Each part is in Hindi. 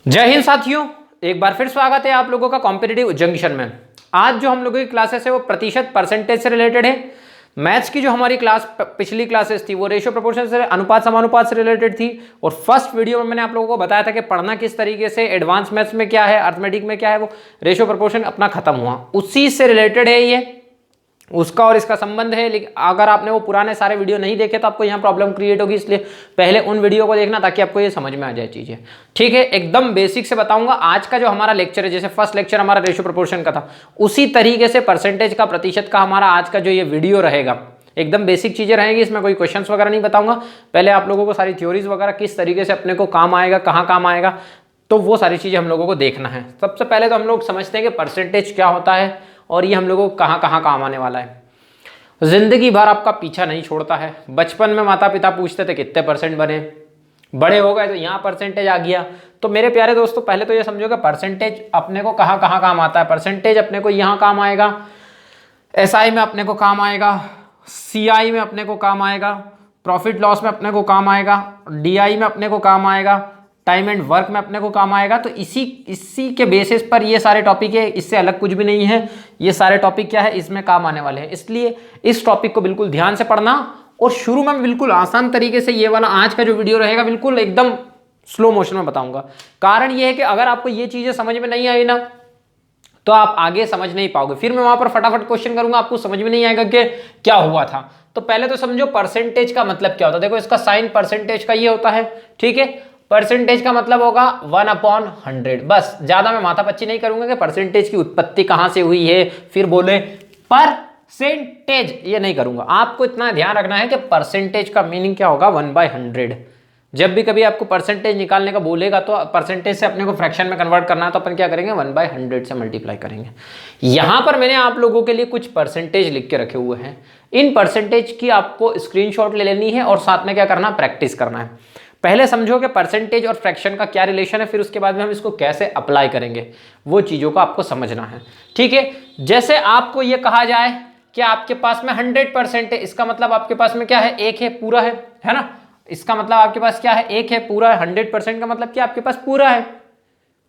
जय हिंद साथियों, एक बार फिर स्वागत है आप लोगों का कॉम्पिटिटिव जंक्शन में। आज जो हम लोगों की क्लासेस है वो प्रतिशत परसेंटेज से रिलेटेड है। मैथ्स की जो हमारी पिछली क्लासेस थी वो रेशियो प्रोपोर्शन से, अनुपात समानुपात से रिलेटेड थी। और फर्स्ट वीडियो में मैंने आप लोगों को बताया था कि पढ़ना किस तरीके से, एडवांस मैथ्स में क्या है, अर्थमेटिक में क्या है, वो रेशियो प्रोपोर्शन अपना खत्म हुआ, उसी से रिलेटेड है ये, उसका और इसका संबंध है। लेकिन अगर आपने वो पुराने सारे वीडियो नहीं देखे तो आपको यहाँ प्रॉब्लम क्रिएट होगी, इसलिए पहले उन वीडियो को देखना ताकि आपको ये समझ में आ जाए चीजें। ठीक है, एकदम बेसिक से बताऊंगा। आज का जो हमारा लेक्चर है, जैसे फर्स्ट लेक्चर हमारा रेशियो प्रोपोर्शन का था, उसी तरीके से परसेंटेज का, प्रतिशत का हमारा आज का जो ये वीडियो रहेगा, एकदम बेसिक चीजें रहेंगी। इसमें कोई क्वेश्चंस वगैरह नहीं बताऊंगा। पहले आप लोगों को सारी थ्योरीज वगैरह किस तरीके से अपने को काम आएगा, कहाँ काम आएगा, तो वो सारी चीजें हम लोगों को देखना है। सबसे पहले तो हम लोग समझते हैं कि परसेंटेज क्या होता है और ये हम लोगों को कहाँ कहाँ काम आने वाला है। जिंदगी भर आपका पीछा नहीं छोड़ता है। बचपन में माता पिता पूछते थे कितने परसेंट बने, बड़े हो गए तो यहाँ परसेंटेज आ गया। तो मेरे प्यारे दोस्तों, पहले तो ये समझो कि परसेंटेज अपने को कहाँ कहाँ काम आता है। परसेंटेज अपने को यहाँ काम आएगा, एसआई में अपने को काम आएगा, सीआई में अपने को काम आएगा, प्रॉफिट लॉस में अपने को काम आएगा, डीआई में अपने को काम आएगा, टाइम एंड वर्क में अपने को काम आएगा। तो इसी के बेसिस पर ये सारे टॉपिक है, इससे अलग कुछ भी नहीं है। ये सारे टॉपिक क्या है, इसमें काम आने वाले हैं। इसलिए इस टॉपिक को बिल्कुल ध्यान से पढ़ना। और शुरू में बिल्कुल आसान तरीके से ये वाला आज का जो वीडियो रहेगा बिल्कुल एकदम स्लो मोशन में बताऊंगा। कारण ये है कि अगर आपको ये चीजें समझ में नहीं आई ना तो आप आगे समझ नहीं पाओगे। फिर मैं वहां पर फटाफट क्वेश्चन करूंगा, आपको समझ में नहीं आएगा कि क्या हुआ था। तो पहले तो समझो परसेंटेज का मतलब क्या होता है। देखो, इसका साइन परसेंटेज का ये होता है। ठीक है, परसेंटेज का मतलब होगा 1/100। बस, ज्यादा मैं माथापच्ची नहीं करूंगा कि परसेंटेज की उत्पत्ति कहां से हुई है, फिर बोले परसेंटेज, ये नहीं करूंगा। आपको इतना ध्यान रखना है कि परसेंटेज का मीनिंग क्या होगा, 1/100। जब भी कभी आपको परसेंटेज निकालने का बोलेगा तो परसेंटेज से अपने को फ्रैक्शन में कन्वर्ट करना है, तो अपन क्या करेंगे, 1/100 से मल्टीप्लाई करेंगे। यहां पर मैंने आप लोगों के लिए कुछ परसेंटेज लिख के रखे हुए हैं। इन परसेंटेज की आपको स्क्रीनशॉट ले लेनी है और साथ में क्या करना, प्रैक्टिस करना है। पहले समझो कि परसेंटेज और फ्रैक्शन का क्या रिलेशन है, फिर उसके बाद में हम इसको कैसे अप्लाई करेंगे, वो चीजों को आपको समझना है। ठीक है, जैसे आपको यह कहा जाए कि आपके पास में 100% है, इसका मतलब आपके पास में क्या है, एक है, पूरा है ना। इसका मतलब आपके पास क्या है, एक है, पूरा है। 100% का मतलब क्या, आपके पास पूरा है।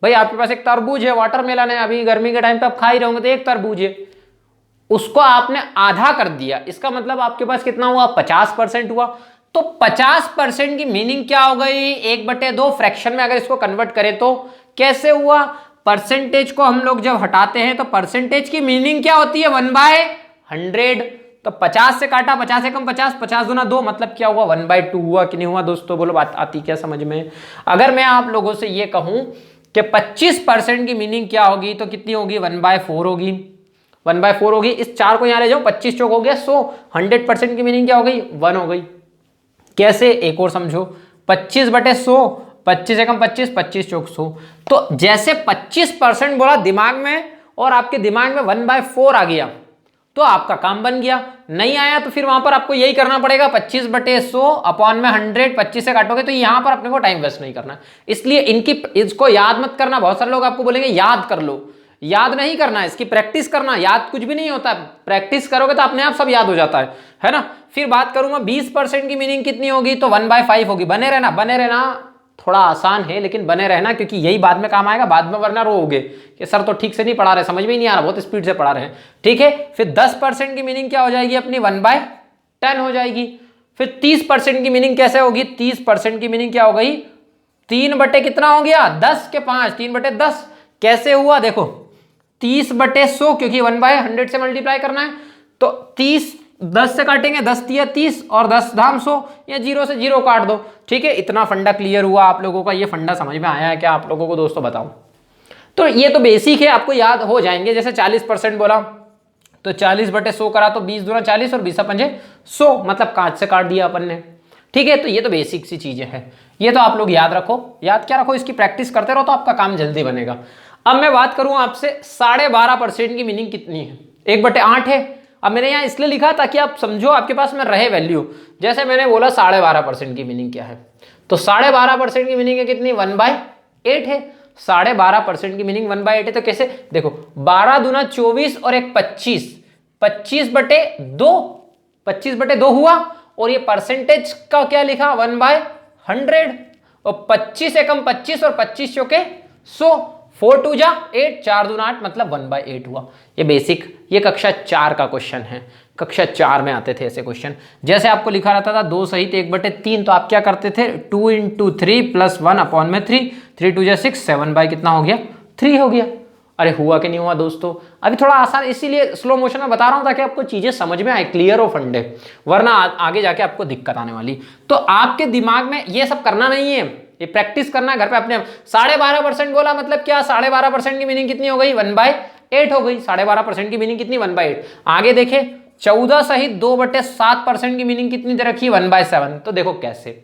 भाई आपके पास एक तरबूज है, वाटरमेलन है, अभी गर्मी के टाइम पे आप खा ही रहे होंगे, तो एक तरबूज है, उसको आपने आधा कर दिया, इसका मतलब आपके पास कितना हुआ, 50% हुआ। तो 50% की मीनिंग क्या हो गई, 1/2 फ्रैक्शन में अगर इसको कन्वर्ट करें तो कैसे हुआ। परसेंटेज को हम लोग जब हटाते हैं तो परसेंटेज की मीनिंग क्या होती है, 1/100। तो 50 से काटा, 50 से कम 50, 50 दूना 2, मतलब क्या हुआ, 1/2 हुआ कि नहीं हुआ। दोस्तों बोलो, बात आती क्या समझ में। अगर मैं आप लोगों से ये कहूं कि 25% की मीनिंग क्या होगी तो कितनी होगी, 1/4 होगी। 1/4 होगी। इस 4 को यहां ले जाओ, 25 चौक हो गया 100। 100% की मीनिंग क्या हो गई, 1 हो गई। कैसे, एक और समझो, 25/100, 25 से कम 25, 25 चौक 100। तो जैसे 25% बोला दिमाग में और आपके दिमाग में 1/4 आ गया तो आपका काम बन गया। नहीं आया तो फिर वहां पर आपको यही करना पड़ेगा, 25/100 अपॉन में 100, 25 से काटोगे तो यहां पर अपने को टाइम वेस्ट नहीं करना। इसलिए इसको याद मत करना। बहुत सारे लोग आपको बोलेंगे याद कर लो, याद नहीं करना, इसकी प्रैक्टिस करना। याद कुछ भी नहीं होता, प्रैक्टिस करोगे तो अपने आप सब याद हो जाता है ना। फिर बात करूंगा 20% की मीनिंग कितनी होगी, तो 1/5 होगी। बने रहना, बने रहना। थोड़ा आसान है लेकिन बने रहना, क्योंकि यही बाद में काम आएगा। बाद में वरना रोओगे कि सर तो ठीक से नहीं पढ़ा रहे, समझ में ही नहीं आ रहा, बहुत स्पीड से पढ़ा रहे हैं। ठीक है, फिर 10% की मीनिंग क्या हो जाएगी अपनी, 1/10 हो जाएगी। फिर 30% की मीनिंग कैसे होगी, 30% की मीनिंग क्या हो गई, 3 बटे कितना हो गया, 10 के 5, 3/10। कैसे हुआ, देखो 30/100, क्योंकि 1/100 से मल्टीप्लाई करना है। तो 30, 10 से काटेंगे, 10 तिया 30 और 10 धाम 100, या 0 से 0 काट दो। ठीक है, इतना फंडा क्लियर हुआ आप लोगों का। ये फंडा समझ में आया है क्या आप लोगों को दोस्तों, बताओ। तो ये तो बेसिक है, आपको याद हो जाएंगे। जैसे 40% बोला तो 40/100 करा तो 20 दूना 40 और 20 100, मतलब काट से काट दिया अपन ने। ठीक है, तो ये तो बेसिक सी चीजें हैं, ये तो आप लोग याद रखो। याद क्या रखो, इसकी प्रैक्टिस करते रहो तो आपका काम जल्दी बनेगा। अब मैं बात करूं आपसे, 12.5% की मीनिंग कितनी है, 1/8 है। अब मैंने यहाँ इसलिए लिखा ताकि आप समझो, आपके पास में रहे वैल्यू। जैसे मैंने बोला 12.5% की मीनिंग क्या है, तो 12.5% की मीनिंग है कितनी, 1/8 है। 12.5% की मीनिंग 1/8 है। तो कैसे, देखो 12 दूना 24 और 1 25, 25/2, 25/2 हुआ। और ये परसेंटेज का क्या लिखा, 1/100। और 25 से कम 25 और 25 चौके सो 4 2 जा 8, 4 दूना 8 मतलब 1/8 हुआ। ये बेसिक, ये कक्षा 4 का क्वेश्चन है। कक्षा 4 में आते थे ऐसे क्वेश्चन। जैसे आपको लिखा रहता था 2 सहित 1/3, तो आप क्या करते थे 2 × 3 + 1/3, 3 2 जा 6, 7 बाई कितना हो गया 3 हो गया। अरे हुआ कि नहीं हुआ दोस्तों? अभी थोड़ा आसान, इसीलिए स्लो मोशन में बता रहा हूं ताकि आपको चीजें समझ में आए, क्लियर हो फंडे, वरना आगे जाके आपको दिक्कत आने वाली। तो आपके दिमाग में ये सब करना नहीं है, ये प्रैक्टिस करना है घर पे अपने। 12.5% बोला मतलब क्या? 12.5% की मीनिंग कितनी हो गई 1/8 हो गई। 12.5% की मीनिंग कितनी 1/8। आगे देखे 14 सहित 2/7% की मीनिंग कितनी दे रखी 1/7। तो देखो कैसे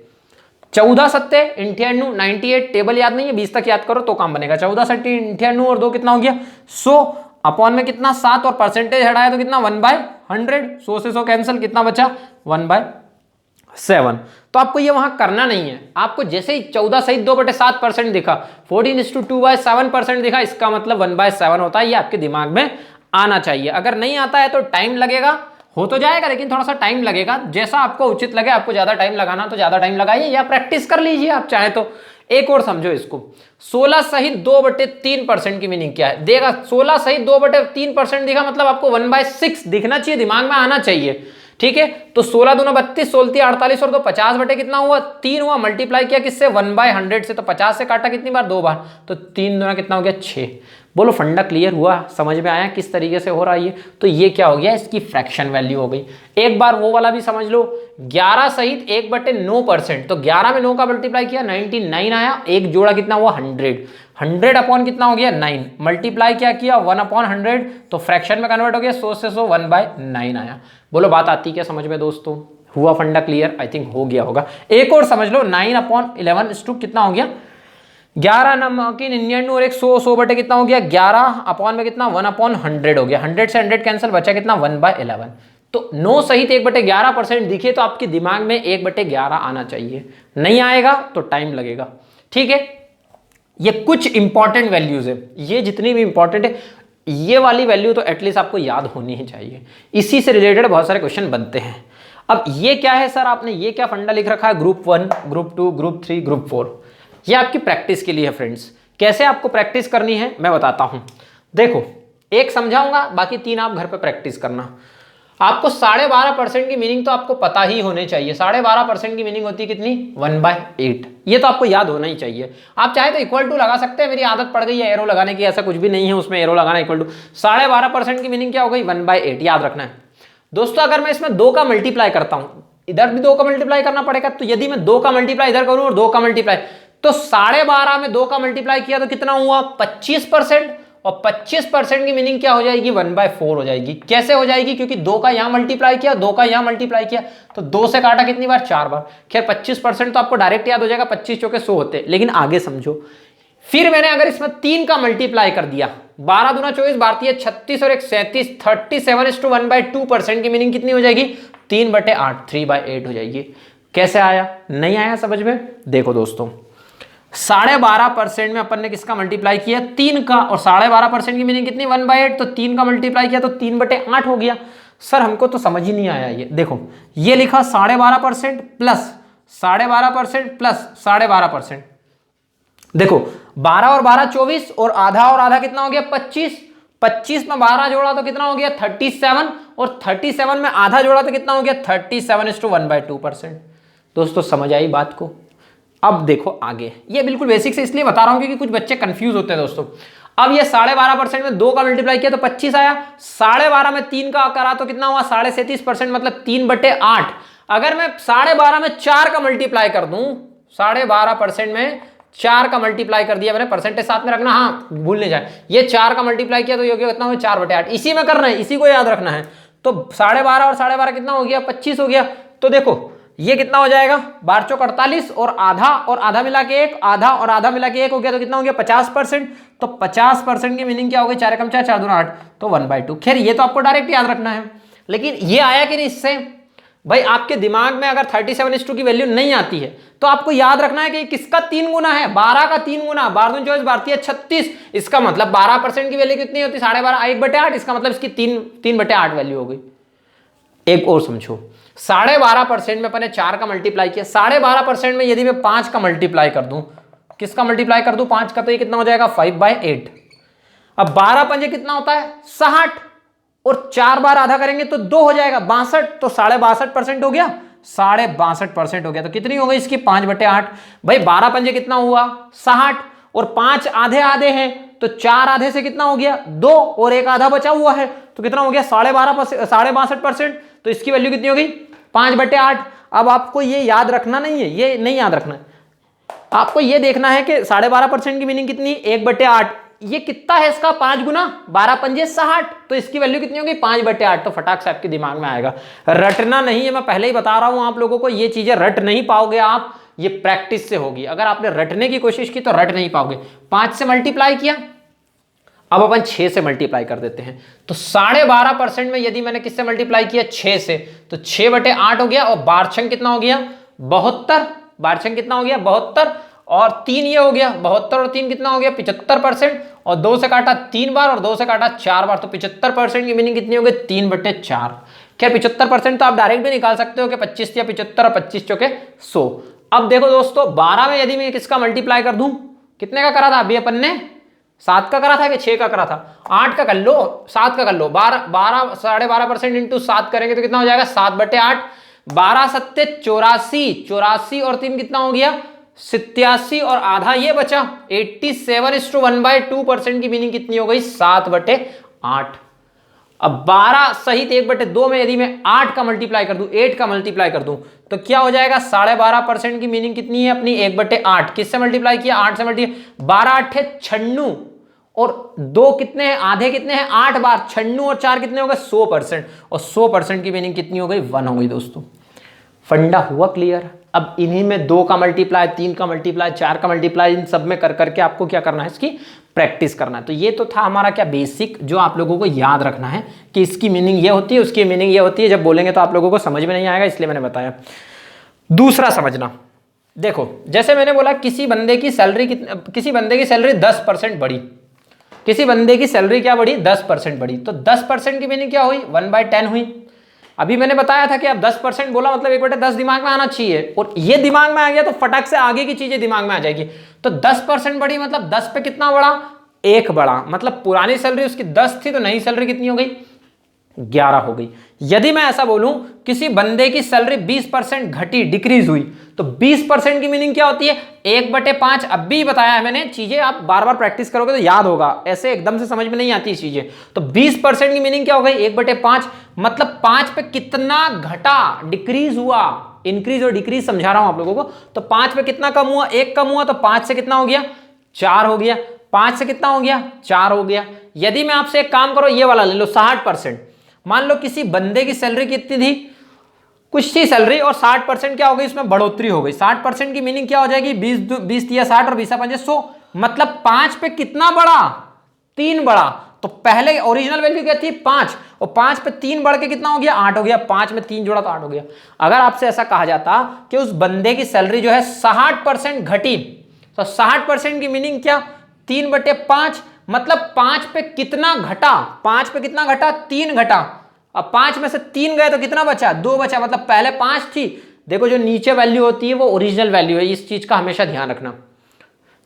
14 सत्ते 98, टेबल याद नहीं है 20 तक याद करो तो काम बनेगा। 14 सत्ते 98 और 2 कितना हो गया 100, अपॉन में कितना 7 और परसेंटेज हटाया तो कितना 1/100, 100 से 100 कैंसिल, कितना बचा 1/7। तो आपको ये वहां करना नहीं है, आपको जैसे ही 14 सहित 2/7% दिखा, 14:2/7% दिखा, इसका मतलब 1/7 होता है। ये आपके दिमाग में आना चाहिए। अगर नहीं आता है तो टाइम लगेगा, हो तो जाएगा लेकिन थोड़ा सा टाइम लगेगा। जैसा आपको उचित लगे, आपको ज्यादा टाइम लगाना तो ज्यादा टाइम लगाइए या प्रैक्टिस कर लीजिए आप चाहे तो। एक और समझो इसको, 16 सहित 2/3% की मीनिंग क्या है देगा? 16 सहित 2/3% दिखा मतलब आपको 1/6 दिखना चाहिए, दिमाग में आना चाहिए। ठीक है, तो 16 दूना 32, 16 × 48 और 2 50 बटे कितना हुआ 3 हुआ। मल्टीप्लाई किया किससे 1/100 से, तो 50 से काटा कितनी बार 2 बार, तो 3 दूना कितना हो गया 6। बोलो फंडा क्लियर हुआ? समझ में आया किस तरीके से हो रहा है ये? तो ये क्या हो गया, इसकी फ्रैक्शन वैल्यू हो गई। एक बार वो वाला भी समझ लो, 11 सहित 1/9%, तो 11 में 9 का मल्टीप्लाई किया 99 आया, एक जोड़ा कितना हुआ 100, 100 अपॉन कितना हो गया 9, मल्टीप्लाई क्या किया 1/100, तो फ्रैक्शन में कन्वर्ट हो गया 100 से 100 1/9 आया। बोलो बात आती क्या समझ में दोस्तों? हुआ फंडा क्लियर? आई थिंक हो गया होगा। एक और समझ लो, 9/11 कितना हो गया 11 नमकीन 99 और एक 100 बटे कितना हो गया 11 अपॉन में कितना 1/100 हो गया। 100 से 100 कैंसिल, बचा कितना 1/11। तो 9 सहित 1/11% दिखे तो आपके दिमाग में 1/11 आना चाहिए। नहीं आएगा तो टाइम लगेगा। ठीक है, ये कुछ इंपॉर्टेंट वैल्यूज है, ये जितनी भी इंपॉर्टेंट है, ये वाली वैल्यू तो एटलीस्ट आपको याद होनी ही चाहिए। इसी से रिलेटेड बहुत सारे क्वेश्चन बनते हैं। अब ये क्या है सर, आपने ये क्या फंडा लिख रखा है ग्रुप 1, ग्रुप 2, ग्रुप 3, ग्रुप 4? ये आपकी प्रैक्टिस के लिए है फ्रेंड्स। कैसे आपको प्रैक्टिस करनी है मैं बताता हूं। देखो, एक समझाऊंगा, बाकी 3 आप घर पे प्रैक्टिस करना। आपको 12.5% की मीनिंग तो आपको पता ही होने चाहिए। 12.5% की मीनिंग होती है कितनी 1/8, ये तो आपको याद होना ही चाहिए। आप चाहे तो इक्वल टू लगा सकते हैं, मेरी आदत पड़ गई है एरो लगाने की, ऐसा कुछ भी नहीं है उसमें एरो लगाना। इक्वल टू 12.5% की मीनिंग क्या हो गई 1/8, याद रखना है दोस्तों। अगर मैं इसमें 2 का मल्टीप्लाई करता हूं, इधर भी 2 का मल्टीप्लाई करना पड़ेगा, तो यदि मैं 2 का मल्टीप्लाई इधर करूं और 2 का मल्टीप्लाई, तो 12.5 में 2 का मल्टीप्लाई किया तो कितना हुआ 25%, और 25% की मीनिंग क्या हो जाएगी 1/4 हो जाएगी। कैसे हो जाएगी? क्योंकि 2 का यहां मल्टीप्लाई किया, 2 का यहां मल्टीप्लाई किया, तो 2 से काटा कितनी बार 4 बार। खैर 25% तो आपको डायरेक्ट याद हो जाएगा, 25 चौके 100 होते, लेकिन आगे समझो। फिर मैंने अगर इसमें 3 का मल्टीप्लाई कर दिया, 12 दूना 24, भारतीय 36 और एक 37, 37:1/2% की मीनिंग कितनी हो जाएगी 3/8, 3/8 हो जाएगी। कैसे आया? नहीं आया समझ में? देखो दोस्तों, 12.5% में अपन ने किसका मल्टीप्लाई किया 3 का, और 12.5% की मीनिंग कितनी 1/8, तो 3 का मल्टीप्लाई किया तो 3/8 हो गया। सर हमको तो समझ ही नहीं आया ये। देखो ये लिखा 12.5% प्लस 12.5% प्लस 12.5%। देखो 12 और 12 24, और आधा कितना हो गया 25, 25 में 12 जोड़ा तो कितना हो गया 37, और 37 में आधा जोड़ा तो कितना हो गया 37:1/2%। दोस्तों समझ आई बात को? अब देखो आगे, ये बिल्कुल बेसिक से इसलिए बता रहा हूं क्योंकि कुछ बच्चे कंफ्यूज होते हैं दोस्तों। अब ये 12.5% में 2 का मल्टीप्लाई किया तो 25 आया, 12.5 में 3 का करा तो कितना हुआ 37%, मतलब 3/8। अगर मैं 12.5 में 4 का मल्टीप्लाई कर दूं, 12.5% में 4 का मल्टीप्लाई कर दिया मैंने, परसेंटेज साथ में रखना, हाँ भूल नहीं जाए, ये 4 का मल्टीप्लाई किया तो ये कितना हुआ 4/8। इसी में करना है, इसी को याद रखना है। तो 12.5 और 12.5 कितना हो गया 25 हो गया। तो देखो ये कितना हो जाएगा 12 चौक 48, और आधा मिला के 1, आधा और आधा मिला के 1 हो गया, तो कितना हो गया 50%। तो 50% की मीनिंग क्या हो गई 4 एकम 4, 4 दूना 8, तो 1/2। खैर ये तो आपको डायरेक्ट याद रखना है, लेकिन ये आया कि नहीं इससे? भाई आपके दिमाग में अगर 37:2 की वैल्यू नहीं आती है तो आपको याद रखना है कि किसका 3 गुना है, 12 का 3 गुना, 12 दूनी 24, भारतीय 36, इसका मतलब 12% की वैल्यू कितनी होती है 12.5, 1/8, इसका मतलब इसकी 3/8 वैल्यू हो गई। एक और समझो, 12.5% में अपने 4 का मल्टीप्लाई किया, 12.5% में यदि मैं 5 का मल्टीप्लाई कर दूं किसका मल्टीप्लाई कर दूं 5 का, तो ये कितना हो जाएगा 5/8। अब 12 पंजे कितना होता है 60, और 4 बार आधा करेंगे तो 2 हो जाएगा 62, तो 62.5% हो गया, 62.5% हो गया। तो कितनी हो गई इसकी 5/8। भाई 12 पंजे कितना हुआ 60, और 5 आधे आधे हैं, तो 4 आधे से कितना हो गया 2, और एक आधा बचा हुआ है, तो कितना हो गया 62.5%। तो इसकी वैल्यू कितनी होगी 5/8। अब आपको ये याद रखना नहीं है, ये नहीं याद रखना है, आपको ये देखना है कि 12.5% की मीनिंग कितनी 1/8। ये कितना है इसका 5 गुना 12 पंजे 60, तो इसकी वैल्यू कितनी होगी 5/8। तो फटाक से आपके दिमाग में आएगा, रटना नहीं है, मैं पहले ही बता रहा हूं आप लोगों को, ये चीजें रट नहीं पाओगे आप, ये प्रैक्टिस से होगी। अगर आपने रटने की कोशिश की तो रट नहीं पाओगे। 5 से मल्टीप्लाई किया, अब अपन 6 से मल्टीप्लाई कर देते हैं। तो 12.5% में यदि मैंने किससे मल्टीप्लाई किया 6 से, तो 6/8 हो गया, और बारछंग कितना हो गया 72, बारछंग कितना हो गया 72, और 3 ये हो गया 72 और 3 कितना हो गया 75%, और 2 से काटा 3 बार और 2 से काटा 4 बार, तो 75% की मीनिंग कितनी हो गई 3/4। क्या 75% तो आप डायरेक्ट भी निकाल सकते हो कि 25 या 75 और 25 चौके 100। अब देखो दोस्तों 12 में यदि मैं किसका मल्टीप्लाई कर दूं, कितने का करा था अभी अपन ने 7 का करा था कि 6 का करा था, 8 का कर लो, 7 का कर लो, 12 12.5% इंटू 7 करेंगे तो कितना हो जाएगा 7/8। 12 सत्ते 84, 84 और 3 कितना हो गया 87, और आधा ये बचा 87:1/2% की मीनिंग कितनी हो गई 7/8। अब 12 सहित 1/2 में यदि मैं 8 का मल्टीप्लाई कर दूं, 8 का मल्टीप्लाई कर दूं, तो क्या हो जाएगा 12.5% की मीनिंग कितनी है अपनी 1/8। किससे मल्टीप्लाई किया 8 से मल्टीप्लाई, 12 8 96, और 2 कितने हैं आधे कितने हैं 8 बार, 96 और 4 कितने हो गए 100%, और 100% की मीनिंग कितनी हो गई 1 हो गई। दोस्तों फंडा हुआ क्लियर। अब इन्हीं में 2 का मल्टीप्लाई, 3 का मल्टीप्लाई, 4 का मल्टीप्लाई, इन सब में कर करके आपको क्या करना है इसकी प्रैक्टिस करना है। तो ये तो था हमारा क्या बेसिक, जो आप लोगों को याद रखना है कि इसकी मीनिंग ये होती है, उसकी मीनिंग ये होती है। जब बोलेंगे तो आप लोगों को समझ में नहीं आएगा, इसलिए मैंने बताया। दूसरा समझना, देखो जैसे मैंने बोला किसी बंदे की सैलरी 10% बढ़ी, किसी बंदे की सैलरी क्या बढ़ी 10% बढ़ी, तो 10% की मीनिंग क्या हुई 1/10 हुई। अभी मैंने बताया था कि अब 10% बोला मतलब 1/10 दिमाग में आना चाहिए, और ये दिमाग में आ गया तो फटाक से आगे की चीजें दिमाग में आ जाएगी। तो 10% बढ़ी मतलब 10 पे कितना बढ़ा 1 बढ़ा, मतलब पुरानी सैलरी उसकी 10 थी तो नई सैलरी कितनी हो गई 11 हो गई। यदि मैं ऐसा बोलूं किसी बंदे की सैलरी 20% घटी, डिक्रीज हुई, तो 20% की मीनिंग क्या होती है 1/5। अब भी बताया है मैंने, चीजें आप बार बार प्रैक्टिस करोगे तो याद होगा, ऐसे एकदम से समझ में नहीं आती चीजें। तो 20% की मीनिंग क्या हो गई 1/5, मतलब 5 पे कितना घटा, डिक्रीज हुआ, इंक्रीज और डिक्रीज समझा रहा हूं आप लोगों को। तो 5 पे कितना कम हुआ 1 कम हुआ, तो 5 से कितना हो गया 4 हो गया, 5 से कितना हो गया 4 हो गया। यदि मैं आपसे एक काम करो ये वाला ले लो 60%, मान लो किसी बंदे की सैलरी कितनी थी कुछ थी सैलरी, और 60% क्या हो गई इसमें बढ़ोतरी हो गई। 60% की मीनिंग क्या हो जाएगी 20 दिया 60 और 20 5 100, मतलब 5 पे कितना बढ़ा 3 बढ़ा। तो पहले ओरिजिनल वैल्यू क्या थी 5, और 5 पे 3 बढ़ के कितना हो गया 8 हो गया, 5 में 3 जोड़ा तो 8 हो गया। अगर आपसे ऐसा कहा जाता कि उस बंदे की सैलरी जो है 60% घटी, तो 60% की मीनिंग क्या 3/5, मतलब 5 पे कितना घटा, 5 पे कितना घटा 3 घटा। अब 5 में से 3 गए तो कितना बचा 2 बचा, मतलब पहले 5 थी। देखो जो नीचे वैल्यू होती है वो ओरिजिनल वैल्यू है, इस चीज का हमेशा ध्यान रखना।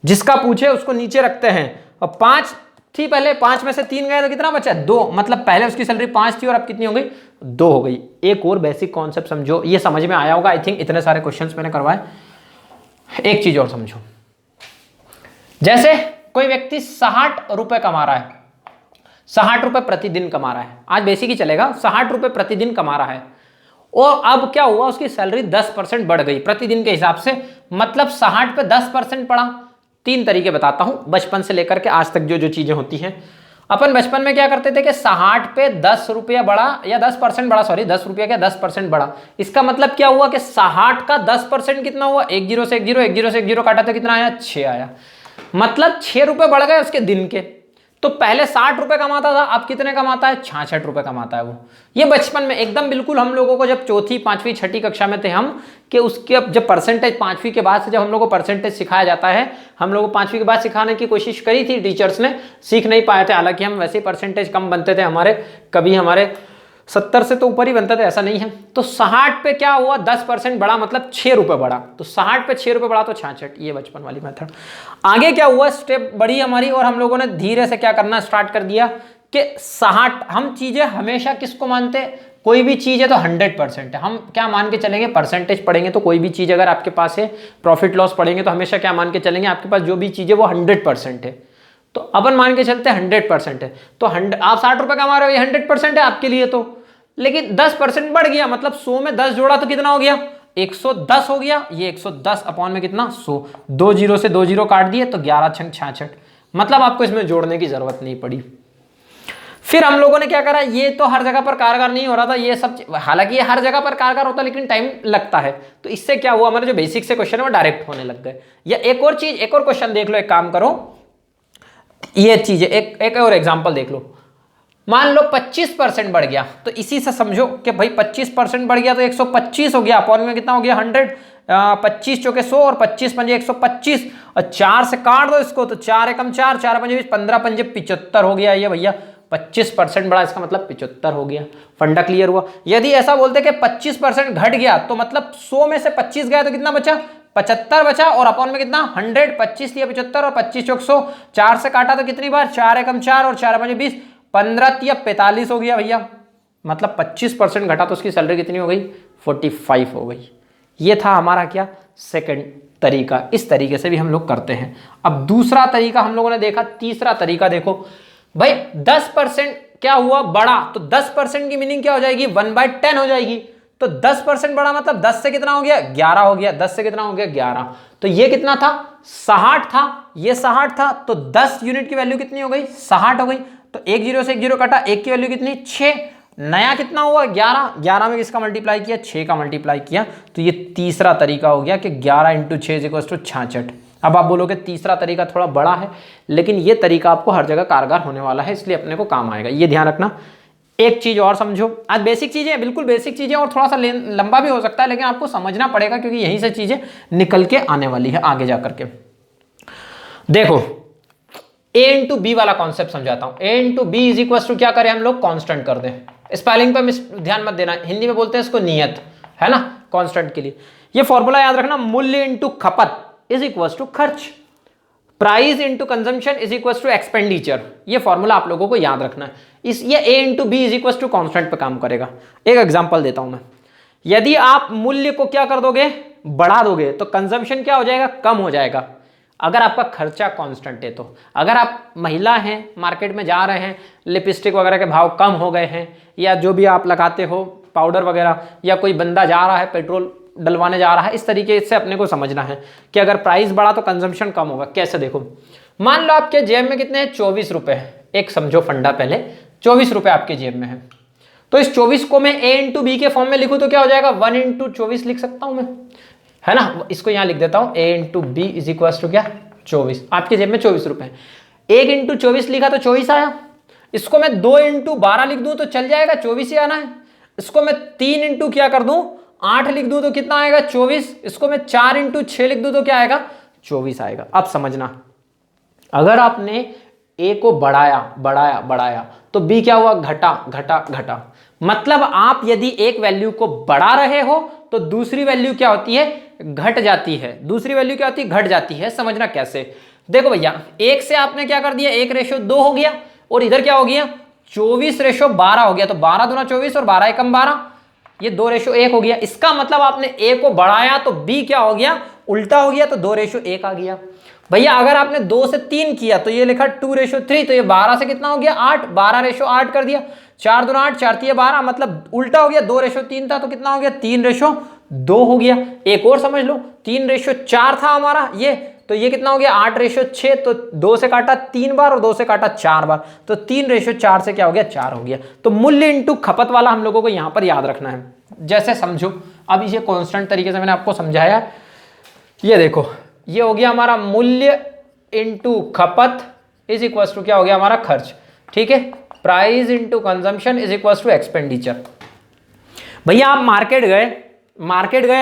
जिसका पूछे उसको नीचे रखते हैं। अब 5 थी पहले, 5 में से 3 गए तो कितना बचा 2, मतलब पहले उसकी सैलरी 5 थी और अब कितनी हो गई 2 हो गई। एक और बेसिक कॉन्सेप्ट समझो, ये समझ में आया होगा आई थिंक, इतने सारे क्वेश्चंस मैंने करवाए। एक चीज और समझो, जैसे कोई व्यक्ति 60 रुपए कमा रहा है, 60 रुपए प्रतिदिन कमा रहा है, आज बेसिक ही चलेगा, 60 रुपए प्रतिदिन कमा रहा है, और अब क्या हुआ उसकी सैलरी 10% बढ़ गई प्रतिदिन के हिसाब से, मतलब 60 पे 10% बढ़ा। 3 तरीके बताता हूं बचपन से लेकर के आज तक जो जो चीजें होती हैं। अपन बचपन में क्या करते थे कि 60 पे 10 रुपया बढ़ा या 10% बढ़ा, सॉरी 10 रुपया क्या 10% बढ़ा। इसका मतलब क्या हुआ कि 60 का 10% कितना हुआ, 1 0 से 1 0, 1 0 से 1 0 काटा तो कितना आया 6 आया, मतलब 6 रुपए बढ़ गए उसके दिन के। तो पहले 60 रुपए कमाता था, अब कितने कमाता है 66 रुपए कमाता है वो। ये बचपन में एकदम बिल्कुल हम लोगों को जब चौथी 5वीं 6ठी कक्षा में थे हम, कि उसके अब जब परसेंटेज 5वीं के बाद से जब हम लोग को परसेंटेज सिखाया जाता है, हम लोग को 5वीं के बाद सिखाने की कोशिश करी थी टीचर्स ने, सीख नहीं पाए थे, हालांकि हम वैसे ही परसेंटेज कम बनते थे हमारे, कभी हमारे 70 से तो ऊपर ही बनता था, ऐसा नहीं है। तो 60 पे क्या हुआ, 10% बढ़ा मतलब 6 रुपये बढ़ा, तो 60 पे 6 रुपये बढ़ा तो 66, ये बचपन वाली मेथड। आगे क्या हुआ, स्टेप बढ़ी हमारी और हम लोगों ने धीरे से क्या करना स्टार्ट कर दिया कि 60, हम चीजें हमेशा किसको मानते हैं, कोई भी चीज है तो 100% है, हम क्या मान के चलेंगे, परसेंटेज पढ़ेंगे तो कोई भी चीज अगर आपके पास है, प्रॉफिट लॉस पढ़ेंगे तो हमेशा क्या मान के चलेंगे, आपके पास जो भी चीज है वो 100% है, तो अपन मान के चलते हैं 100% है। तो आप 60 रुपए कमा रहे हो, ये 100% है आपके लिए, तो लेकिन 10% बढ़ गया, मतलब 100 में 10 जोड़ा तो कितना हो गया, 110 हो गया। ये 110 अपॉन में कितना, 100, 2 जीरो से 2 जीरो काट दिए तो 11 छंग 66, मतलब आपको इसमें जोड़ने की जरूरत नहीं पड़ी। फिर हम लोगों ने क्या करा, ये तो हर जगह पर कारगर नहीं हो रहा था ये सब, हालांकि ये हर जगह पर कारगर होता है लेकिन टाइम लगता है, तो इससे क्या हुआ, हमारे जो बेसिक से क्वेश्चन है वो डायरेक्ट होने लग गए। या एक और चीज, एक और क्वेश्चन देख लो, एक काम करो, ये चीज है, एक और एग्जांपल देख लो। मान लो 25% बढ़ गया, तो इसी से समझो कि भाई 25% बढ़ गया तो 125 हो गया, अपॉन में कितना हो गया 100, 25 चौके 100 और 25 पंजे 125, और 4 से काट दो इसको तो 4 एकम 4, 4 पंजे 20, 15 पंजे 75 हो गया। ये भैया 25% बढ़ा, इसका मतलब 75 हो गया। फंडा क्लियर हुआ। यदि ऐसा बोलते कि 25% घट गया तो मतलब 100 में से 25 गया तो कितना बचा, 75 बचा, और अपॉन में कितना 100, 25 लिया 75 और 25 चौक 100, 4 से काटा तो कितनी बार, 4 एकम 4 और 4 पंजे 20, 15 तिया 45 हो गया भैया, मतलब 25% घटा तो उसकी सैलरी कितनी हो गई, 45 हो गई। ये था हमारा क्या, सेकंड तरीका। इस तरीके से भी हम लोग करते हैं। अब दूसरा तरीका हम लोगों ने देखा, तीसरा तरीका देखो भाई, 10% क्या हुआ बड़ा, तो 10% की मीनिंग क्या हो जाएगी, 1/10 हो जाएगी। तो 10% बड़ा मतलब 10 से कितना हो गया, 11 हो गया, 10 से कितना हो गया 11। तो ये कितना था, 60 था, ये 60 था, तो 10 यूनिट की वैल्यू कितनी हो गई, 60 हो गई। तो 1 जीरो से 1 जीरो कटा, 1 की वैल्यू कितनी, 6, नया कितना हुआ 11, 11 में किसका मल्टीप्लाई किया, 6 का मल्टीप्लाई किया। तो ये तीसरा तरीका हो गया कि 11 इंटू 6 = 66। अब आप बोलोगे तीसरा तरीका थोड़ा बड़ा है, लेकिन ये तरीका आपको हर जगह कारगर होने वाला है, इसलिए अपने को काम आएगा, ये ध्यान रखना। एक चीज और समझो, आज बेसिक चीजें, बिल्कुल बेसिक चीजें, और थोड़ा सा लंबा भी हो सकता है लेकिन आपको समझना पड़ेगा क्योंकि यहीं से चीजें निकल के आने वाली है आगे जा करके। देखो a इंटू बी वाला कॉन्सेप्ट समझाता हूं। a into B is equal to क्या करें हम लोग, कांस्टेंट कर दें। स्पेलिंग पे ध्यान मत देना, हिंदी में बोलते हैं इसको नियत, है ना, कांस्टेंट के लिए। ये फॉर्मूला याद रखना, मूल्य इंटू खपत इज इक्वल टू खर्च, price into consumption is equal to expenditure. ये फॉर्मूला आप लोगों को याद रखना है। ये a into B is equal to constant पे काम करेगा। एक एग्जांपल देता हूं मैं, यदि आप मूल्य को क्या कर दोगे, बढ़ा दोगे, तो कंजम्पशन क्या हो जाएगा, कम हो जाएगा। अगर आपका खर्चा कांस्टेंट है तो, अगर आप महिला हैं, मार्केट में जा रहे हैं, लिपस्टिक वगैरह के भाव कम हो गए हैं, या जो भी आप लगाते हो पाउडर वगैरह, या कोई बंदा जा रहा है पेट्रोल डलवाने जा रहा है, इस तरीके से अपने को समझना है कि अगर प्राइस बढ़ा तो कंजम्पशन कम होगा। कैसे, देखो मान लो आपके जेब में कितने हैं, 24 रुपए है। एक समझो फंडा, पहले 24 रुपए आपके जेब में है, तो इस 24 को मैं a इंटू बी के फॉर्म में लिखूं तो क्या हो जाएगा, 1 इंटू 24 लिख सकता हूं मैं, है ना। इसको यहां लिख देता हूं, a into B is equal to क्या, 24। आपके जेब में 24 रुपए है, 1 इंटू 24 लिखा तो 24 आया। इसको मैं 2 इंटू 12 लिख दूं तो चल जाएगा, 24 ही आना है। इसको मैं 3 इंटू क्या कर दूं, 8 लिख दूं तो कितना आएगा, 24। इसको मैं 4 इंटू 6 लिख दूं तो क्या आएगा, 24 आएगा। अब समझना, अगर आपने a को बढ़ाया बढ़ाया बढ़ाया तो b क्या हुआ, घटा घटा घटा। मतलब आप यदि एक वैल्यू को बढ़ा रहे हो तो दूसरी वैल्यू क्या होती है, घट जाती है। दूसरी वैल्यू क्या होती है, घट जाती है। समझना कैसे, देखो भैया, 1 से आपने क्या कर दिया, 1:2 हो गया, और इधर क्या हो गया, 24:12 हो गया। तो 12 दूना 24 और 12 एकम 12, ये 2:1 हो गया। इसका मतलब आपने a को बढ़ाया तो b क्या हो गया, उल्टा हो गया, तो 2:1 आ गया। भैया अगर आपने 2 से 3 किया तो ये लिखा 2:3, तो ये 12 से कितना हो गया, 8, 12:8 कर दिया, 4 दूना 8, 4 तिया 12, मतलब उल्टा हो गया। 2:3 था तो कितना हो गया, 3:2 हो गया। एक और समझ लो, 3:4 था हमारा ये, तो ये कितना हो गया, 8:6। तो 2 से काटा 3 बार और 2 से काटा 4 बार, तो 3:4 से क्या हो गया, 4 हो गया। तो मूल्य इंटू खपत वाला हम लोगों को यहां पर याद रखना है। जैसे समझो, अब ये कांस्टेंट तरीके से मैंने आपको समझाया। ये देखो, ये हो गया हमारा मूल्य इंटू खपत इज इक्वल टू क्या हो गया, हमारा खर्च, ठीक है। Price into consumption is equal to expenditure. भैया आप मार्केट गए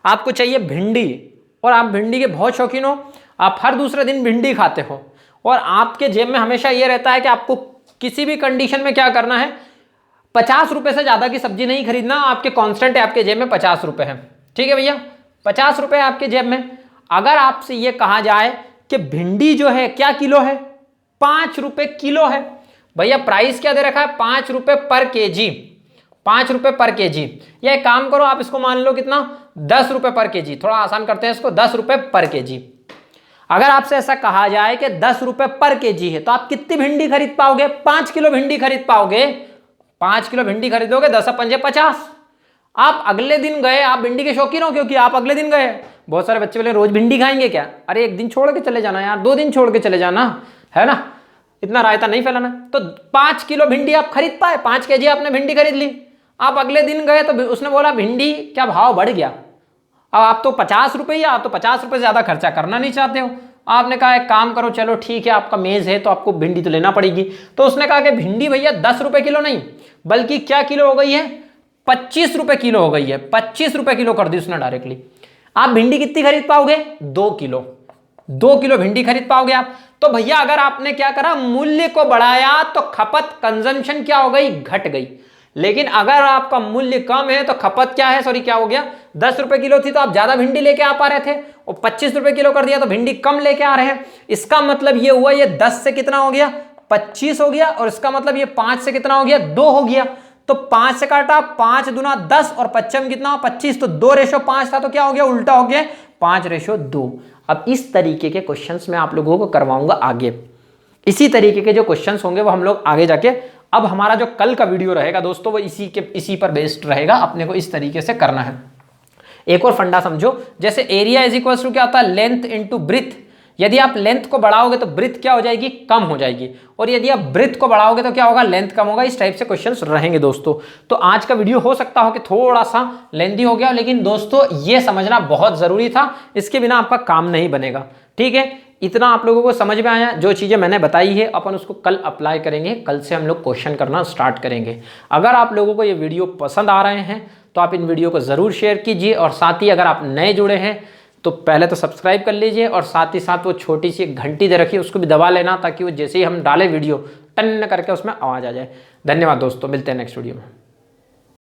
आपको चाहिए भिंडी, और आप भिंडी के बहुत शौकीन हो, आप हर दूसरे दिन भिंडी खाते हो, और आपके जेब में हमेशा ये रहता है कि आपको किसी भी कंडीशन में क्या करना है, 50 रुपए से ज्यादा की सब्जी नहीं खरीदना, आपके कांस्टेंट है, आपके जेब में 50 रुपए है। ठीक है भैया, 50 रुपए आपके जेब में। अगर आपसे ये कहा जाए कि भिंडी जो है क्या किलो है, 5 रुपए किलो है, भैया प्राइस क्या दे रखा है, 5 रुपए पर केजी, 5 रुपए पर केजी। या एक काम करो, आप इसको मान लो कितना, 10 रुपए पर केजी, थोड़ा आसान करते हैं इसको, 10 रुपए पर केजी। अगर आपसे ऐसा कहा जाए कि 10 रुपए पर केजी है, तो आप कितनी भिंडी खरीद पाओगे, 5 किलो भिंडी खरीद पाओगे, 5 किलो भिंडी खरीदोगे, 10 पंजे 50। आप अगले दिन गए, आप भिंडी के शौकीन हो क्योंकि आप अगले दिन गए। बहुत सारे बच्चे बोले रोज भिंडी खाएंगे क्या, अरे एक दिन छोड़ के चले जाना यार, 2 दिन छोड़ के चले जाना, है ना, इतना रायता नहीं फैलाना। तो 5 किलो भिंडी आप खरीद पाए, 5 केजी आपने भिंडी खरीद ली। आप अगले दिन गए तो उसने बोला भिंडी क्या भाव बढ़ गया, अब आप तो 50 रुपये ही, आप तो 50 रुपये से ज़्यादा खर्चा करना नहीं चाहते हो। आपने कहा एक काम करो, चलो ठीक है आपका मेज़ है तो आपको भिंडी तो लेना पड़ेगी। तो उसने कहा कि भिंडी भैया 10 रुपये किलो नहीं, बल्कि क्या किलो हो गई है, 25 रुपये किलो हो गई है, 25 रुपये किलो कर दी उसने डायरेक्टली। आप भिंडी कितनी खरीद पाओगे, 2 किलो, 2 किलो भिंडी खरीद पाओगे आप। तो भैया अगर आपने क्या करा, मूल्य को बढ़ाया तो खपत कंजम्पशन क्या हो गई, घट गई। लेकिन अगर आपका मूल्य कम है तो खपत क्या है, सॉरी क्या हो गया, 10 रुपए किलो थी तो आप ज्यादा भिंडी लेके आ पा रहे थे, और 25 रुपए किलो कर दिया तो भिंडी कम लेके आ रहे हैं। इसका मतलब ये हुआ, ये 10 से कितना हो गया, 25 हो गया, और इसका मतलब ये 5 से कितना हो गया, 2 हो गया। तो 5 से काटा, 5 दूना 10 और 25 कितना, 25, तो 2:5 था, तो क्या हो गया, उल्टा हो गया, 5:2। अब इस तरीके के क्वेश्चंस मैं आप लोगों को करवाऊंगा आगे। इसी तरीके के जो क्वेश्चंस होंगे वो हम लोग आगे जाके, अब हमारा जो कल का वीडियो रहेगा दोस्तों वो इसी पर बेस्ड रहेगा। अपने को इस तरीके से करना है। एक और फंडा समझो, जैसे एरिया इज इक्वल टू क्या होता है, लेंथ इनटू ब्रीथ। यदि आप लेंथ को बढ़ाओगे तो ब्रीथ क्या हो जाएगी, कम हो जाएगी, और यदि आप ब्रीथ को बढ़ाओगे तो क्या होगा, लेंथ कम होगा। इस टाइप से क्वेश्चंस रहेंगे दोस्तों। तो आज का वीडियो हो सकता हो कि थोड़ा सा लेंथी हो गया, लेकिन दोस्तों ये समझना बहुत जरूरी था, इसके बिना आपका काम नहीं बनेगा। ठीक है, इतना आप लोगों को समझ में आया। जो चीज़ें मैंने बताई है अपन उसको कल अप्लाई करेंगे, कल से हम लोग क्वेश्चन करना स्टार्ट करेंगे। अगर आप लोगों को ये वीडियो पसंद आ रहे हैं तो आप इन वीडियो को ज़रूर शेयर कीजिए, और साथ ही अगर आप नए जुड़े हैं तो पहले तो सब्सक्राइब कर लीजिए, और साथ ही साथ वो छोटी सी घंटी दे रखिए उसको भी दबा लेना, ताकि वो जैसे ही हम डालें वीडियो टन करके उसमें आवाज़ आ जाए। धन्यवाद दोस्तों, मिलते हैं नेक्स्ट वीडियो में।